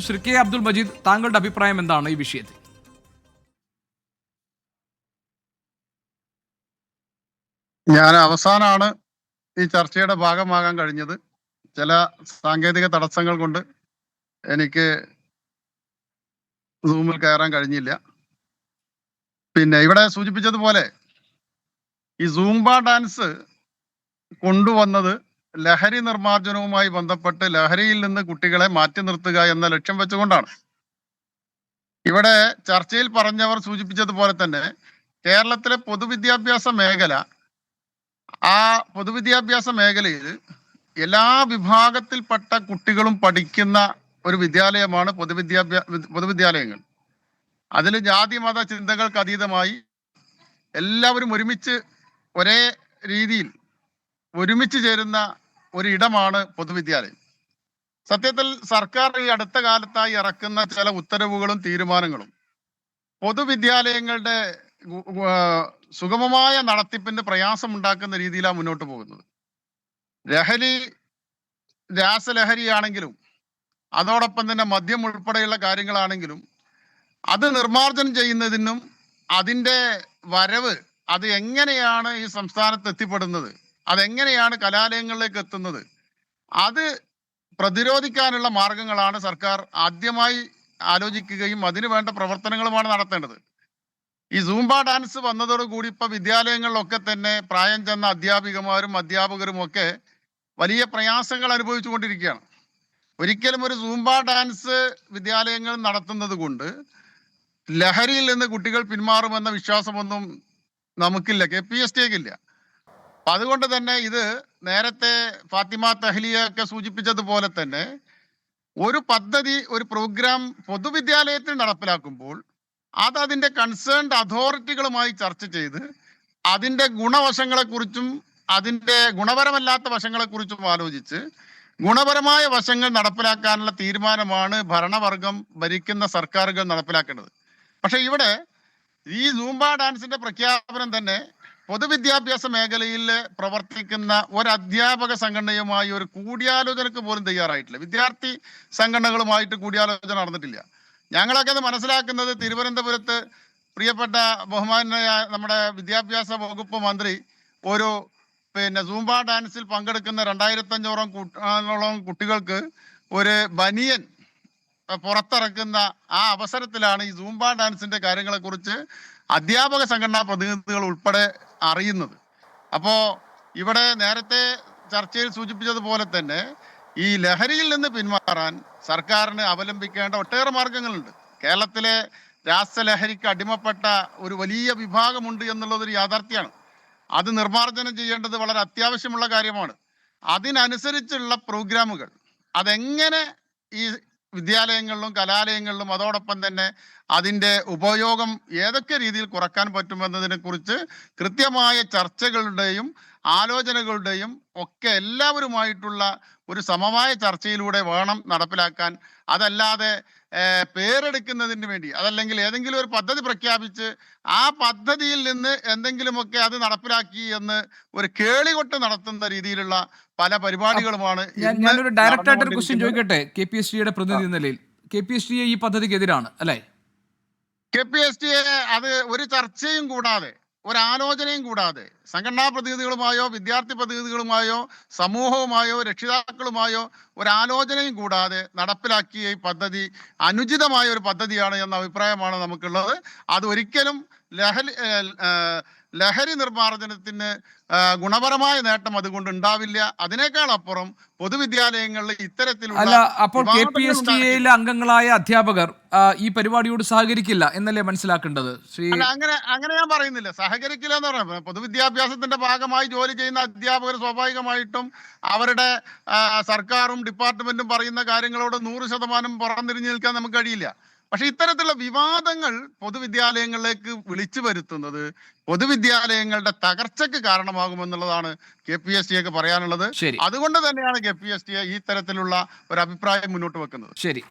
Shri K Abdul Majeed, താങ്കളുടെ അഭിപ്രായം എന്താണ് ഈ വിഷയത്തിൽ? ഞാൻ അവസാനമാണ് ഈ ചർച്ചയുടെ ഭാഗമാകാൻ കഴിഞ്ഞത്. ചില സാങ്കേതിക തടസ്സങ്ങൾ കൊണ്ട് എനിക്ക് സൂമിൽ കയറാൻ കഴിഞ്ഞില്ല. പിന്നെ ഇവിടെ സൂചിപ്പിച്ചതുപോലെ ഈ സൂംബ ഡാൻസ് കൊണ്ടുവന്നത് ലഹരി നിർമ്മാർജ്ജനവുമായി ബന്ധപ്പെട്ട് ലഹരിയിൽ നിന്ന് കുട്ടികളെ മാറ്റി നിർത്തുക എന്ന ലക്ഷ്യം വെച്ചുകൊണ്ടാണ്. ഇവിടെ ചർച്ചയിൽ പറഞ്ഞവർ സൂചിപ്പിച്ചതുപോലെ തന്നെ കേരളത്തിലെ പൊതുവിദ്യാഭ്യാസ മേഖല, ആ പൊതുവിദ്യാഭ്യാസ മേഖലയിൽ എല്ലാ വിഭാഗത്തിൽപ്പെട്ട കുട്ടികളും പഠിക്കുന്ന ഒരു വിദ്യാലയമാണ് പൊതുവിദ്യാലയങ്ങൾ. അതിൽ ജാതി മത ചിന്തകൾക്ക് അതീതമായി എല്ലാവരും ഒരുമിച്ച് ഒരേ രീതിയിൽ ഒരുമിച്ച് ചേരുന്ന ഒരു ഇടമാണ് പൊതുവിദ്യാലയം. സത്യത്തിൽ സർക്കാർ ഈ അടുത്ത കാലത്തായി ഇറക്കുന്ന ചില ഉത്തരവുകളും തീരുമാനങ്ങളും പൊതുവിദ്യാലയങ്ങളുടെ സുഗമമായ നടത്തിപ്പിന്റെ പ്രയാസമുണ്ടാക്കുന്ന രീതിയിലാണ് മുന്നോട്ട് പോകുന്നത്. രാസലഹരിയാണെങ്കിലും അതോടൊപ്പം തന്നെ മദ്യം ഉൾപ്പെടെയുള്ള കാര്യങ്ങളാണെങ്കിലും അത് നിർമ്മാർജ്ജനം ചെയ്യുന്നതിനും അതിൻ്റെ വരവ്, അത് എങ്ങനെയാണ് ഈ സംസ്ഥാനത്ത് എത്തിപ്പെടുന്നത്, അതെങ്ങനെയാണ് കലാലയങ്ങളിലേക്ക് എത്തുന്നത്, അത് പ്രതിരോധിക്കാനുള്ള മാർഗങ്ങളാണ് സർക്കാർ ആദ്യമായി ആലോചിക്കുകയും അതിനു വേണ്ട പ്രവർത്തനങ്ങളുമാണ് നടത്തേണ്ടത്. ഈ സൂംബ ഡാൻസ് വന്നതോടുകൂടി ഇപ്പൊ വിദ്യാലയങ്ങളിലൊക്കെ തന്നെ പ്രായം ചെന്ന അധ്യാപികമാരും അധ്യാപകരും ഒക്കെ വലിയ പ്രയാസങ്ങൾ അനുഭവിച്ചു കൊണ്ടിരിക്കുകയാണ്. ഒരിക്കലും ഒരു സൂംബ ഡാൻസ് വിദ്യാലയങ്ങൾ നടത്തുന്നത് കൊണ്ട് ലഹരിയിൽ നിന്ന് കുട്ടികൾ പിന്മാറുമെന്ന വിശ്വാസമൊന്നും നമുക്കില്ല, KPSTക്കില്ല. അപ്പൊ അതുകൊണ്ട് തന്നെ ഇത് നേരത്തെ ഫാത്തിമ തഹ്ലിയ ഒക്കെ സൂചിപ്പിച്ചതുപോലെ തന്നെ ഒരു പദ്ധതി, ഒരു പ്രോഗ്രാം പൊതുവിദ്യാലയത്തിൽ നടപ്പിലാക്കുമ്പോൾ അത് അതിൻ്റെ കൺസേൺഡ് അതോറിറ്റികളുമായി ചർച്ച ചെയ്ത് അതിൻ്റെ ഗുണവശങ്ങളെക്കുറിച്ചും അതിൻ്റെ ഗുണപരമല്ലാത്ത വശങ്ങളെക്കുറിച്ചും ആലോചിച്ച് ഗുണപരമായ വശങ്ങൾ നടപ്പിലാക്കാനുള്ള തീരുമാനമാണ് ഭരണവർഗം, ഭരിക്കുന്ന സർക്കാരുകൾ നടപ്പിലാക്കേണ്ടത്. പക്ഷെ ഇവിടെ ഈ സൂംബ ഡാൻസിന്റെ പ്രഖ്യാപനം തന്നെ പൊതുവിദ്യാഭ്യാസ മേഖലയിൽ പ്രവർത്തിക്കുന്ന ഒരു അധ്യാപക സംഘടനയുമായി ഒരു കൂടിയാലോചനക്ക് പോലും തയ്യാറായിട്ടില്ല. വിദ്യാർത്ഥി സംഘടനകളുമായിട്ട് കൂടിയാലോചന നടന്നിട്ടില്ല. ഞങ്ങളൊക്കെ അത് മനസ്സിലാക്കുന്നത് തിരുവനന്തപുരത്ത് പ്രിയപ്പെട്ട ബഹുമാനായ നമ്മുടെ വിദ്യാഭ്യാസ വകുപ്പ് മന്ത്രി ഒരു സൂംബ ഡാൻസിൽ പങ്കെടുക്കുന്ന 2500ഓളം കുട്ടികൾക്ക് ഒരു ബനിയൻ പുറത്തിറക്കുന്ന ആ അവസരത്തിലാണ് ഈ സൂംബ ഡാൻസിന്റെ കാര്യങ്ങളെ കുറിച്ച് അധ്യാപക സംഘടനാ പ്രതിനിധികൾ ഉൾപ്പെടെ അറിയുന്നത്. അപ്പോ ഇവിടെ നേരത്തെ ചർച്ചയിൽ സൂചിപ്പിച്ചതുപോലെ തന്നെ ഈ ലഹരിയിൽ നിന്ന് പിന്മാറാൻ സർക്കാരിന് അവലംബിക്കേണ്ട ഒട്ടേറെ മാർഗങ്ങളുണ്ട്. കേരളത്തിലെ രാസലഹരിക്ക് അടിമപ്പെട്ട ഒരു വലിയ വിഭാഗമുണ്ട് എന്നുള്ളതൊരു യാഥാർത്ഥ്യമാണ്. അത് നിർമ്മാർജ്ജനം ചെയ്യേണ്ടത് വളരെ അത്യാവശ്യമുള്ള കാര്യമാണ്. അതിനനുസരിച്ചുള്ള പ്രോഗ്രാമുകൾ അതെങ്ങനെ ഈ വിദ്യാലയങ്ങളിലും കലാലയങ്ങളിലും അതോടൊപ്പം തന്നെ അതിൻ്റെ ഉപയോഗം ഏതൊക്കെ രീതിയിൽ കുറക്കാൻ പറ്റുമെന്നതിനെ കുറിച്ച് കൃത്യമായ ചർച്ചകളുടെയും ആലോചനകളുടെയും ഒക്കെ എല്ലാവരുമായിട്ടുള്ള ഒരു സമമായ ചർച്ചയിലൂടെ വേണം നടപ്പിലാക്കാൻ. അതല്ലാതെ പേരെടുക്കുന്നതിന് വേണ്ടി, അതല്ലെങ്കിൽ ഏതെങ്കിലും ഒരു പദ്ധതി പ്രഖ്യാപിച്ച് ആ പദ്ധതിയിൽ നിന്ന് എന്തെങ്കിലുമൊക്കെ അത് നടപ്പിലാക്കി എന്ന് ഒരു കേളികൊട്ട് നടത്തുന്ന രീതിയിലുള്ള പല പരിപാടികളുമാണ്. ഞാനൊരു ഡയറക്റ്റായിട്ട് ഒരു ക്വസ്റ്റ്യൻ ചോദിക്കട്ടെ, KPSTയുടെ പ്രതിനിധി നിലയിൽ. KPST ഈ പദ്ധതിക്ക് എതിരാണ് അല്ലേ? KPST അത് ഒരു ചർച്ചയും കൂടാതെ, ഒരാലോചനയും കൂടാതെ, സംഘടനാ പ്രതിനിധികളുമായോ വിദ്യാർത്ഥി പ്രതിനിധികളുമായോ സമൂഹവുമായോ രക്ഷിതാക്കളുമായോ ഒരാലോചനയും കൂടാതെ നടപ്പിലാക്കിയ ഈ പദ്ധതി അനുചിതമായ ഒരു പദ്ധതിയാണ് എന്ന അഭിപ്രായമാണ് നമുക്കുള്ളത്. അത് ഒരിക്കലും ലഹരി നിർമ്മാർജ്ജനത്തിന് ഗുണപരമായ നേട്ടം അതുകൊണ്ട് ഉണ്ടാവില്ല. അതിനേക്കാൾ അപ്പുറം പൊതുവിദ്യാലയങ്ങളിൽ ഇത്തരത്തിലുള്ള അപ്പോൾ KPSTയിലെ അംഗങ്ങളായ അധ്യാപകർ ഈ പരിപാടിയോട് സഹകരിക്കില്ല എന്നല്ലേ മനസ്സിലാക്കേണ്ടത്? അങ്ങനെ ഞാൻ പറയുന്നില്ല, സഹകരിക്കില്ല എന്ന് പറയുന്നത് പൊതുവിദ്യാഭ്യാസത്തിന്റെ ഭാഗമായി ജോലി ചെയ്യുന്ന അധ്യാപകർ സ്വാഭാവികമായിട്ടും അവരുടെ സർക്കാരും ഡിപ്പാർട്ട്മെന്റും പറയുന്ന കാര്യങ്ങളോട് 100% പുറംതിരിഞ്ഞു നിൽക്കാൻ നമുക്ക് കഴിയില്ല. പക്ഷെ ഇത്തരത്തിലുള്ള വിവാദങ്ങൾ പൊതുവിദ്യാലയങ്ങളിലേക്ക് വിളിച്ചു വരുത്തുന്നത് പൊതുവിദ്യാലയങ്ങളുടെ തകർച്ചയ്ക്ക് കാരണമാകുമെന്നുള്ളതാണ് KPSTക്ക് പറയാനുള്ളത്. അതുകൊണ്ട് തന്നെയാണ് KPST ഈ തരത്തിലുള്ള ഒരു അഭിപ്രായം മുന്നോട്ട് വെക്കുന്നത്. ശരി.